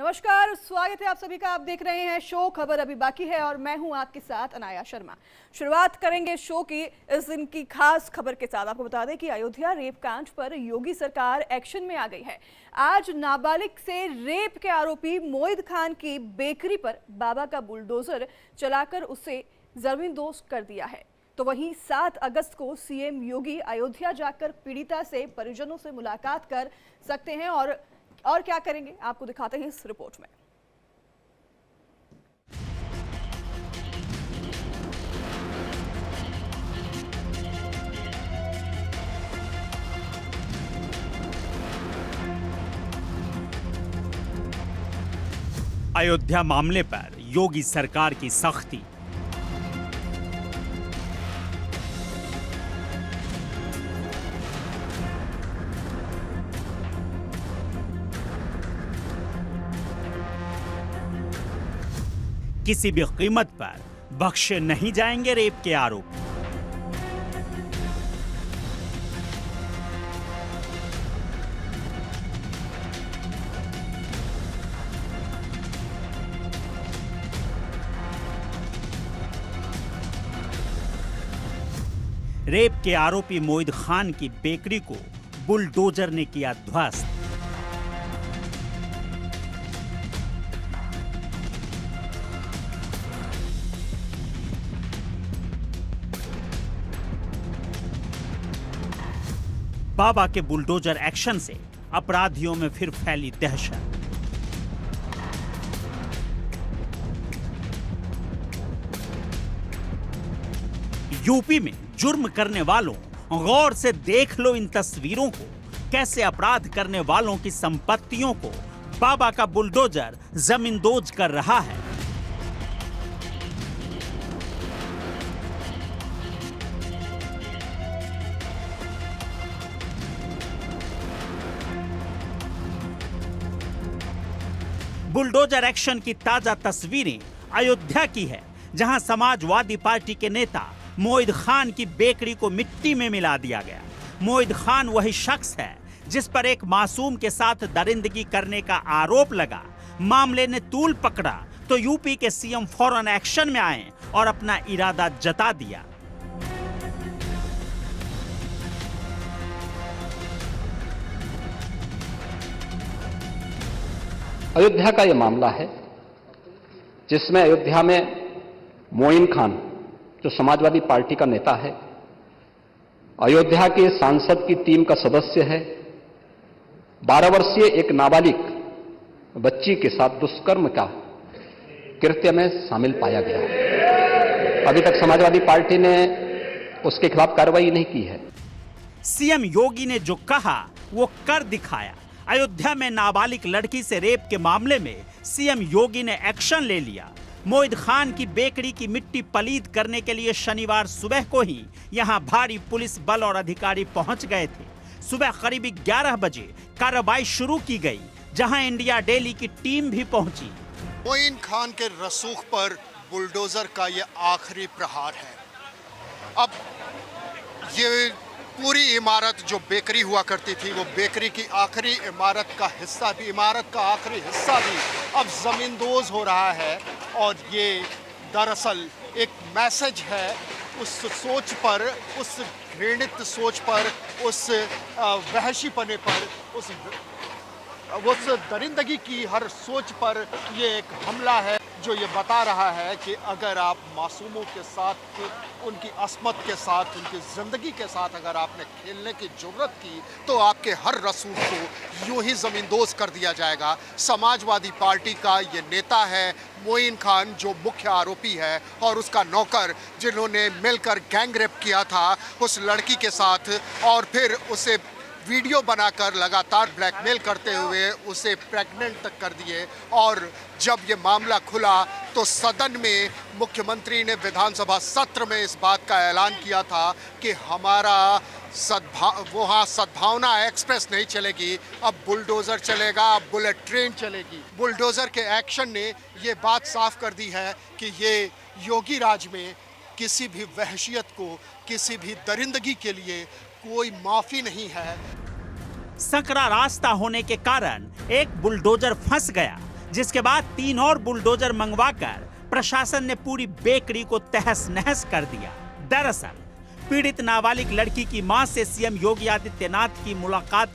नमस्कार, स्वागत है आप सभी का। आप देख रहे हैं शो खबर अभी बाकी है और मैं हूं आपके साथ अनाया शर्मा। शुरुआत करेंगे शो की इस दिन की खास खबर के साथ। आपको बता दें कि अयोध्या रेप कांड पर योगी सरकार एक्शन में आ गई है। आज नाबालिग से रेप के आरोपी मोहिद खान की बेकरी पर बाबा का बुलडोजर चलाकर उसे जमींदोज कर दिया है। तो वहीं 7 अगस्त को सीएम योगी अयोध्या जाकर पीड़िता से परिजनों से मुलाकात कर सकते हैं और क्या करेंगे आपको दिखाते हैं इस रिपोर्ट में। अयोध्या मामले पर योगी सरकार की सख्ती। किसी भी कीमत पर बख्शे नहीं जाएंगे रेप के आरोप। रेप के आरोपी मोहिद खान की बेकरी को बुलडोजर ने किया ध्वस्त। बाबा के बुलडोजर एक्शन से अपराधियों में फिर फैली दहशत। यूपी में जुर्म करने वालों, गौर से देख लो इन तस्वीरों को। कैसे अपराध करने वालों की संपत्तियों को बाबा का बुलडोजर जमींदोज कर रहा है। बुलडोजर एक्शन की ताजा तस्वीरें अयोध्या की है, जहां समाजवादी पार्टी के नेता मोहिद खान की बेकरी को मिट्टी में मिला दिया गया। मोहिद खान वही शख्स है जिस पर एक मासूम के साथ दरिंदगी करने का आरोप लगा। मामले ने तूल पकड़ा तो यूपी के सीएम फौरन एक्शन में आए और अपना इरादा जता दिया। अयोध्या का यह मामला है जिसमें अयोध्या में मोइन खान, जो समाजवादी पार्टी का नेता है, अयोध्या के सांसद की टीम का सदस्य है, 12 वर्षीय एक नाबालिग बच्ची के साथ दुष्कर्म का कृत्य में शामिल पाया गया है। अभी तक समाजवादी पार्टी ने उसके खिलाफ कार्रवाई नहीं की है। सीएम योगी ने जो कहा वो कर दिखाया। अयोध्या में नाबालिग लड़की से रेप के मामले में सीएम योगी ने एक्शन ले लिया। मोहिद खान की बेकरी की मिट्टी पलीद करने के लिए शनिवार सुबह को ही यहां भारी पुलिस बल और अधिकारी पहुंच गए थे। सुबह करीब 11 बजे कार्रवाई शुरू की गई, जहां इंडिया डेली की टीम भी पहुंची। मोइन खान के रसूख पर बुलडोजर का ये आखिरी प्रहार है। अब ये पूरी इमारत जो बेकरी हुआ करती थी, वो बेकरी की आखिरी इमारत का आखिरी हिस्सा भी अब जमींदोज हो रहा है। और ये दरअसल एक मैसेज है उस सोच पर, उस घृणित सोच पर, उस वहशीपने पर, उस दरिंदगी की हर सोच पर ये एक हमला है जो ये बता रहा है कि अगर आप मासूमों के साथ, उनकी अस्मत के साथ, उनकी ज़िंदगी के साथ अगर आपने खेलने की जुर्रत की तो आपके हर रसूख को यूं ही ज़मींदोज कर दिया जाएगा। समाजवादी पार्टी का ये नेता है मोइन खान, जो मुख्य आरोपी है, और उसका नौकर, जिन्होंने मिलकर गैंगरेप किया था उस लड़की के साथ और फिर उसे वीडियो बनाकर लगातार ब्लैकमेल करते हुए उसे प्रेग्नेंट तक कर दिए। और जब ये मामला खुला तो सदन में मुख्यमंत्री ने विधानसभा सत्र में इस बात का ऐलान किया था कि हमारा वहाँ सद्भावना एक्सप्रेस नहीं चलेगी, अब बुलडोज़र चलेगा, अब बुलेट ट्रेन चलेगी। बुलडोज़र के एक्शन ने ये बात साफ कर दी है कि ये योगी राज में किसी भी वहशियत को, किसी भी दरिंदगी के लिए कोई माफी नहीं है। सकरा रास्ता होने के कारण एक बुलडोजर फंस गया, जिसके बाद 3 और बुलडोजर मंगवाकर प्रशासन ने पूरी बेकरी को तहस नहस कर दिया। दरअसल पीड़ित नाबालिग लड़की की मां से सीएम योगी आदित्यनाथ की मुलाकात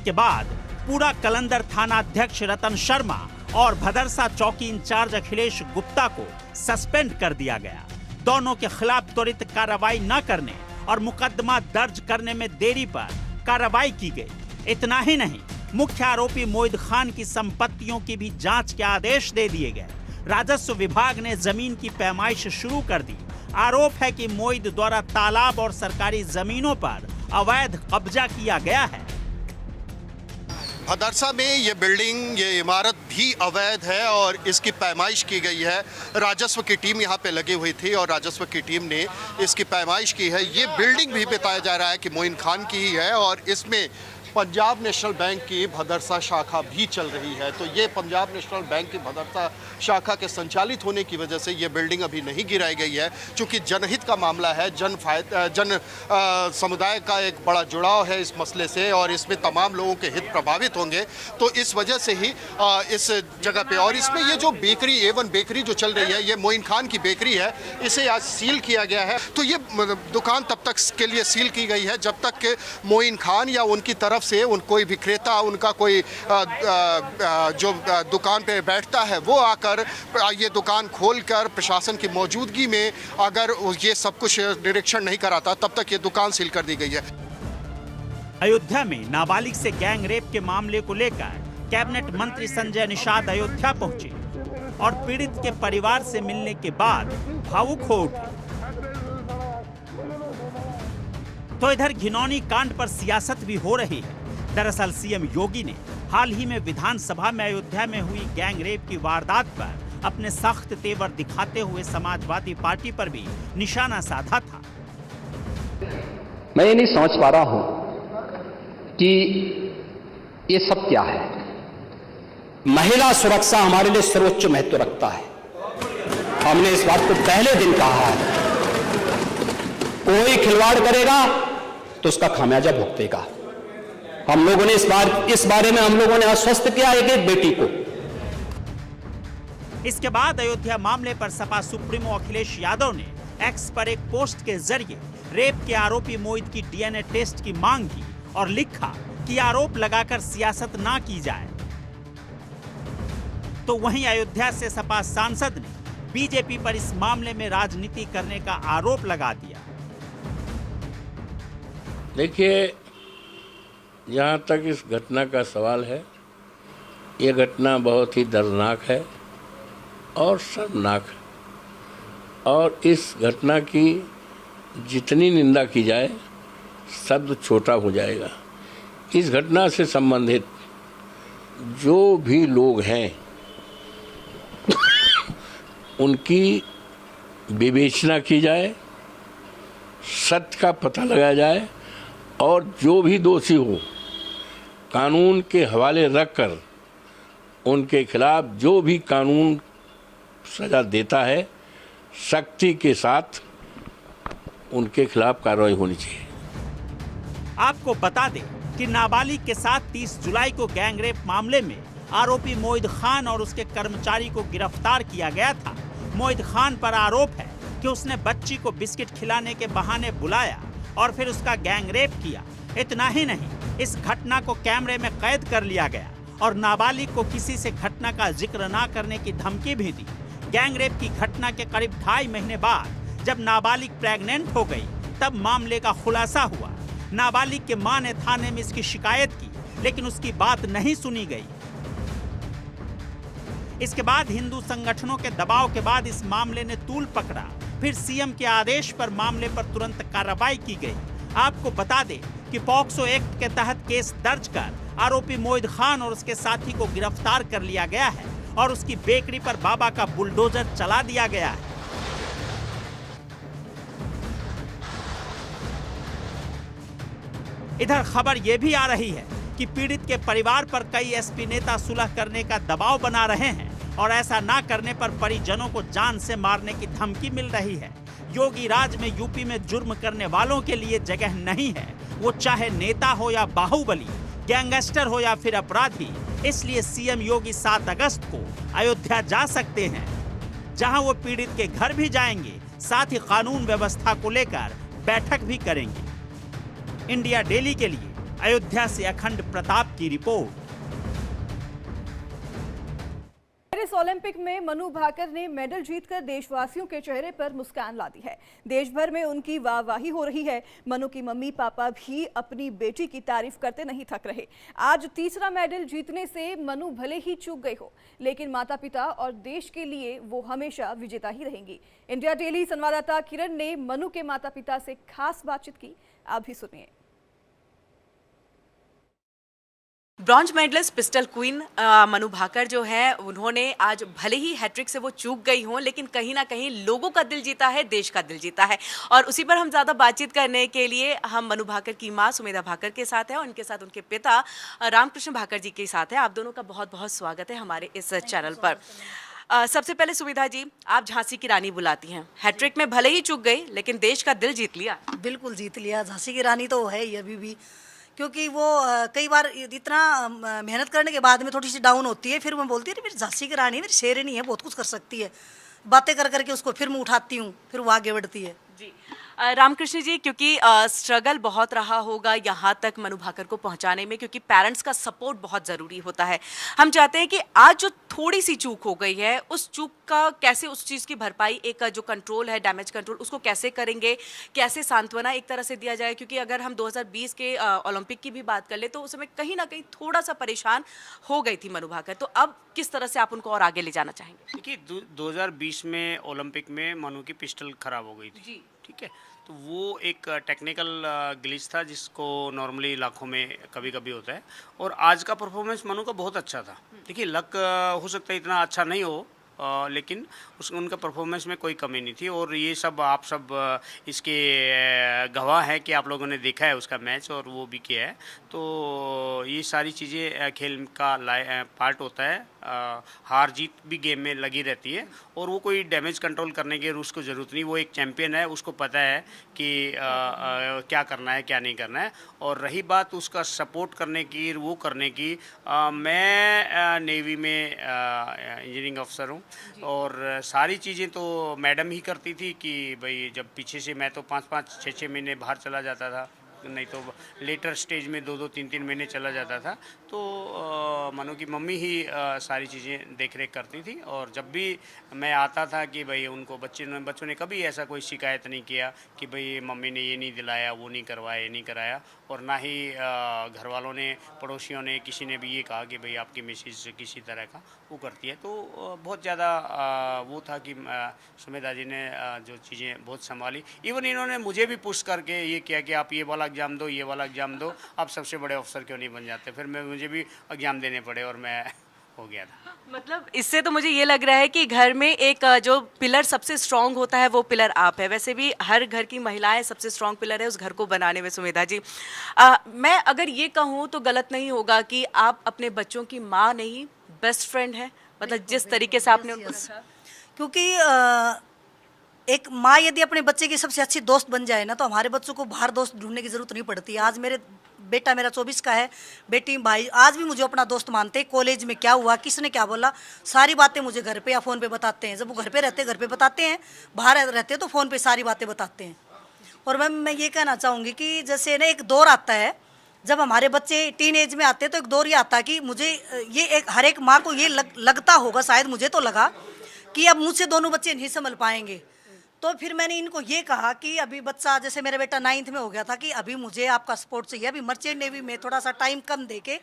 के बाद पूरा कलंदर थाना अध्यक्ष रतन शर्मा और भदरसा चौकी इंचार्ज अखिलेश गुप्ता को सस्पेंड कर दिया गया। दोनों के खिलाफ त्वरित कार्रवाई न करने और मुकदमा दर्ज करने में देरी पर कार्रवाई की गई। इतना ही नहीं, मुख्य आरोपी मोहित खान की संपत्तियों की भी जांच के आदेश दे दिए गए। राजस्व विभाग ने जमीन की पैमाइश शुरू कर दी। आरोप है कि मोहित द्वारा तालाब और सरकारी जमीनों पर अवैध कब्जा किया गया है। भदरसा में ये बिल्डिंग, ये इमारत भी अवैध है और इसकी पैमाइश की गई है। राजस्व की टीम यहाँ पे लगी हुई थी और राजस्व की टीम ने इसकी पैमाइश की है। ये बिल्डिंग भी बताया जा रहा है कि मोइन खान की ही है और इसमें पंजाब नेशनल बैंक की भदरसा शाखा भी चल रही है। तो ये पंजाब नेशनल बैंक की भदरसा शाखा के संचालित होने की वजह से ये बिल्डिंग अभी नहीं गिराई गई है, क्योंकि जनहित का मामला है। जन समुदाय का एक बड़ा जुड़ाव है इस मसले से और इसमें तमाम लोगों के हित प्रभावित होंगे। तो इस वजह से ही इस जगह पे, और इसमें ये जो बेकरी A1 बेकरी जो चल रही है, ये मोइन खान की बेकरी है, इसे आज सील किया गया है। तो ये दुकान तब तक के लिए सील की गई है जब तक मोइन खान या उनकी तरफ से कोई विक्रेता, उनका कोई जो दुकान पे बैठता है वो आकर ये दुकान खोलकर प्रशासन की मौजूदगी में अगर ये सब कुछ निरीक्षण नहीं कराता, तब तक ये दुकान सील कर दी गई है। अयोध्या में नाबालिग से गैंग रेप के मामले को लेकर कैबिनेट मंत्री संजय निषाद अयोध्या पहुंचे और पीड़ित के परिवार से मिलने के बाद भावुक हो उठे। तो इधर घिनौनी कांड पर सियासत भी हो रही है। दरअसल सीएम योगी ने हाल ही में विधानसभा में अयोध्या में हुई गैंग रेप की वारदात पर अपने सख्त तेवर दिखाते हुए समाजवादी पार्टी पर भी निशाना साधा था। मैं ये नहीं समझ पा रहा हूं कि ये सब क्या है। महिला सुरक्षा हमारे लिए सर्वोच्च महत्व रखता है। हमने इस बात को पहले दिन कहा है, कोई खिलवाड़ करेगा तो उसका खामियाजा भुगतेगा। हम लोगों ने इस बारे में हम लोगों ने आश्वस्त किया एक बेटी को। इसके बाद अयोध्या मामले पर सपा सुप्रीमो अखिलेश यादव ने एक्स पर एक पोस्ट के जरिए रेप के आरोपी मोहित की डीएनए टेस्ट की मांग की और लिखा कि आरोप लगाकर सियासत ना की जाए। तो वहीं अयोध्या से सपा सांसद ने बीजेपी पर इस मामले में राजनीति करने का आरोप लगा दिया। देखिए, जहाँ तक इस घटना का सवाल है, ये घटना बहुत ही दर्दनाक है और शर्मनाक है और इस घटना की जितनी निंदा की जाए शब्द छोटा हो जाएगा। इस घटना से संबंधित जो भी लोग हैं उनकी विवेचना की जाए, सत्य का पता लगाया जाए और जो भी दोषी हो कानून के हवाले रखकर उनके खिलाफ जो भी कानून सजा देता है सख्ती के साथ उनके खिलाफ कार्रवाई होनी चाहिए। आपको बता दें कि नाबालिग के साथ 30 जुलाई को गैंग रेप मामले में आरोपी मोहित खान और उसके कर्मचारी को गिरफ्तार किया गया था। मोहित खान पर आरोप है कि उसने बच्ची को बिस्किट खिलाने के बहाने बुलाया और फिर उसका गैंग रेप किया। इतना ही नहीं, इस घटना को कैमरे में कैद कर लिया गया और नाबालिग को किसी से घटना का जिक्र ना करने की धमकी भी दी। गैंग रेप की घटना के करीब 2.5 महीने बाद जब नाबालिग प्रेग्नेंट हो गई तब मामले का खुलासा हुआ। नाबालिग के मां ने थाने में इसकी शिकायत की, लेकिन उसकी बात नहीं सुनी गई। इसके बाद हिंदू संगठनों के दबाव के बाद इस मामले ने तूल पकड़ा। फिर सीएम के आदेश पर मामले पर तुरंत कार्रवाई की गई। आपको बता दें कि पॉक्सो एक्ट के तहत केस दर्ज कर आरोपी मोहित खान और उसके साथी को गिरफ्तार कर लिया गया है और उसकी बेकरी पर बाबा का बुलडोजर चला दिया गया है। इधर खबर यह भी आ रही है कि पीड़ित के परिवार पर कई एसपी नेता सुलह करने का दबाव बना रहे हैं और ऐसा ना करने पर परिजनों को जान से मारने की धमकी मिल रही है। योगी राज में यूपी में जुर्म करने वालों के लिए जगह नहीं है, वो चाहे नेता हो या बाहुबली, गैंगस्टर हो या फिर अपराधी। इसलिए सीएम योगी 7 अगस्त को अयोध्या जा सकते हैं, जहां वो पीड़ित के घर भी जाएंगे, साथ ही कानून व्यवस्था को लेकर बैठक भी करेंगे। इंडिया डेली के लिए अयोध्या से अखंड प्रताप की रिपोर्ट। पेरिस ओलंपिक में मनु भाकर ने मेडल जीतकर देशवासियों के चेहरे पर मुस्कान ला दी है। देश भर में उनकी वाहवाही हो रही है। मनु की मम्मी पापा भी अपनी बेटी की तारीफ करते नहीं थक रहे। आज तीसरा मेडल जीतने से मनु भले ही चूक गई हो, लेकिन माता पिता और देश के लिए वो हमेशा विजेता ही रहेंगी। इंडिया डेली संवाददाता किरण ने मनु के माता पिता से खास बातचीत की, आप भी सुनिए। Bronze medallist pistol queen Manu Bhaker जो है, उन्होंने आज भले ही हैट्रिक से वो चूक गई हों, लेकिन कहीं ना कहीं लोगों का दिल जीता है, देश का दिल जीता है। और उसी पर हम ज़्यादा बातचीत करने के लिए हम मनु भाकर की मां सुमेधा भाकर के साथ हैं और उनके साथ उनके पिता रामकृष्ण भाकर जी के साथ हैं। आप दोनों का बहुत बहुत स्वागत है हमारे इस चैनल पर। सबसे पहले सुमेधा जी, आप झांसी की रानी बुलाती हैं, हैट्रिक में भले ही चूक गई लेकिन देश का दिल जीत लिया। बिल्कुल जीत लिया। झांसी की रानी तो है ही अभी भी, क्योंकि वो कई बार इतना मेहनत करने के बाद में थोड़ी सी डाउन होती है, फिर मैं बोलती है मेरी झांसी की रानी मेरी शेरनी है, बहुत कुछ कर सकती है। बातें कर करके उसको फिर मैं उठाती हूँ, फिर वो आगे बढ़ती है। जी रामकृष्ण जी, क्योंकि स्ट्रगल बहुत रहा होगा यहाँ तक मनु भाकर को पहुँचाने में, क्योंकि पेरेंट्स का सपोर्ट बहुत ज़रूरी होता है। हम चाहते हैं कि आज जो थोड़ी सी चूक हो गई है, उस चूक का कैसे, उस चीज़ की भरपाई, एक जो कंट्रोल है, डैमेज कंट्रोल, उसको कैसे करेंगे, कैसे सांत्वना एक तरह से दिया जाए। क्योंकि अगर हम 2020 के ओलंपिक की भी बात कर ले तो उस समय कहीं ना कहीं थोड़ा सा परेशान हो गई थी मनु भाकर, तो अब किस तरह से आप उनको और आगे ले जाना चाहेंगे? देखिए 2020 में ओलंपिक में मनु की पिस्टल खराब हो गई थी जी। ठीक है, तो वो एक टेक्निकल ग्लिच था जिसको नॉर्मली लाखों में कभी कभी होता है। और आज का परफॉर्मेंस मनु का बहुत अच्छा था। देखिए लक हो सकता है इतना अच्छा नहीं हो, लेकिन उनका परफॉर्मेंस में कोई कमी नहीं थी। और ये सब आप सब इसके गवाह हैं कि आप लोगों ने देखा है उसका मैच और वो भी किया है। तो ये सारी चीज़ें खेल का पार्ट होता है। हार जीत भी गेम में लगी रहती है और वो कोई डैमेज कंट्रोल करने की उसको ज़रूरत नहीं। वो एक चैम्पियन है, उसको पता है कि क्या करना है क्या नहीं करना है। और रही बात उसका सपोर्ट करने की, वो करने की, मैं नेवी में इंजीनियरिंग अफसर हूँ और सारी चीज़ें तो मैडम ही करती थी कि भाई जब पीछे से मैं तो 5-5, 6-6 महीने बाहर चला जाता था, नहीं तो लेटर स्टेज में 2-2, 3-3 महीने चला जाता था। तो मनु की मम्मी ही सारी चीज़ें देख रेख करती थी। और जब भी मैं आता था कि भाई उनको बच्चों ने कभी ऐसा कोई शिकायत नहीं किया कि भाई मम्मी ने ये नहीं दिलाया, वो नहीं करवाया, ये नहीं कराया। और ना ही घर वालों ने, पड़ोसियों ने, किसी ने भी ये कहा कि भाई आपकी मिसेज किसी तरह का वो करती है। तो बहुत ज़्यादा वो था कि सुमेधा जी ने जो चीज़ें बहुत संभाली। इवन इन्होंने मुझे भी पुश करके ये किया कि आप ये वाला एग्ज़ाम दो, ये वाला एग्ज़ाम दो, आप सबसे बड़े अफसर क्यों नहीं बन जाते। फिर मुझे भी एग्ज़ाम देने पड़े और मैं हो गया था। मतलब इससे तो मुझे ये लग रहा है कि घर में एक जो पिलर सबसे स्ट्रांग होता है वो पिलर आप है। वैसे भी हर घर की महिलाएं सबसे स्ट्रांग पिलर है उस घर को बनाने में। सुमेधा जी, मैं अगर ये कहूँ तो गलत नहीं होगा कि आप अपने बच्चों की माँ नहीं, बेस्ट फ्रेंड है, मतलब जिस तरीके से आपने उनको रखा। क्योंकि एक माँ यदि अपने बच्चे की सबसे अच्छी दोस्त बन जाए ना, तो हमारे बच्चों को बाहर दोस्त ढूंढने की जरूरत नहीं पड़ती। आज बेटा मेरा 24 का है, बेटी भाई आज भी मुझे अपना दोस्त मानते हैं। कॉलेज में क्या हुआ, किसने क्या बोला, सारी बातें मुझे घर पे या फ़ोन पे बताते हैं। जब वो घर पे रहते घर पे बताते हैं, बाहर रहते हैं तो फ़ोन पे सारी बातें बताते हैं। और मैं ये कहना चाहूँगी कि जैसे ना एक दौर आता है, जब हमारे बच्चे टीन एज में आते हैं तो एक दौर ये आता है कि मुझे ये एक हर एक माँ को ये लगता होगा, शायद मुझे तो लगा कि अब मुझसे दोनों बच्चे नहीं संभल पाएंगे। तो फिर मैंने इनको ये कहा कि अभी बच्चा, जैसे मेरा बेटा 9th में हो गया था, कि अभी मुझे आपका सपोर्ट चाहिए। अभी मर्चेंट नेवी में थोड़ा सा टाइम कम देके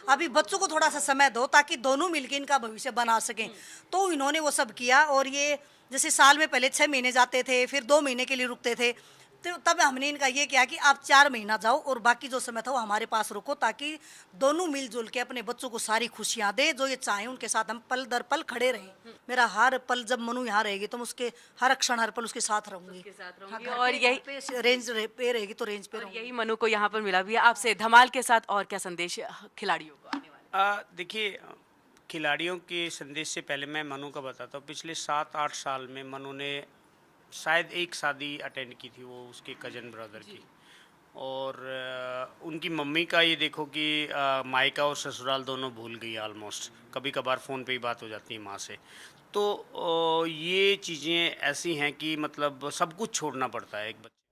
अभी बच्चों को थोड़ा सा समय दो ताकि दोनों मिलकर इनका भविष्य बना सकें। तो इन्होंने वो सब किया। और ये जैसे साल में पहले 6 महीने जाते थे, फिर 2 महीने के लिए रुकते थे, तो तब हमने इनका ये किया कि आप 4 महीना जाओ और बाकी जो समय था वो हमारे पास रुको, ताकि दोनों मिलजुल के अपने बच्चों को सारी खुशियाँ दे जो ये चाहें। उनके साथ हम पल दर पल खड़े रहें। मेरा हर पल, जब मनु यहाँ रहेगी तो मैं उसके हर क्षण हर पल उसके साथ रहूँगी। और यही रेंज पे रहेगी तो रेंज पे रहूँगी। यही मनु को यहाँ पर मिला भी है। आपसे धमाल के साथ और क्या संदेश खिलाड़ियों को आने वाला? देखिए खिलाड़ियों के संदेश से पहले मैं मनु का बताता हूँ। पिछले 7-8 साल में मनु ने शायद एक शादी अटेंड की थी, वो उसके कज़न ब्रदर की। और उनकी मम्मी का ये देखो कि मायका और ससुराल दोनों भूल गई ऑलमोस्ट, कभी कभार फ़ोन पे ही बात हो जाती है माँ से। तो ये चीज़ें ऐसी हैं कि मतलब सब कुछ छोड़ना पड़ता है एक बच्चे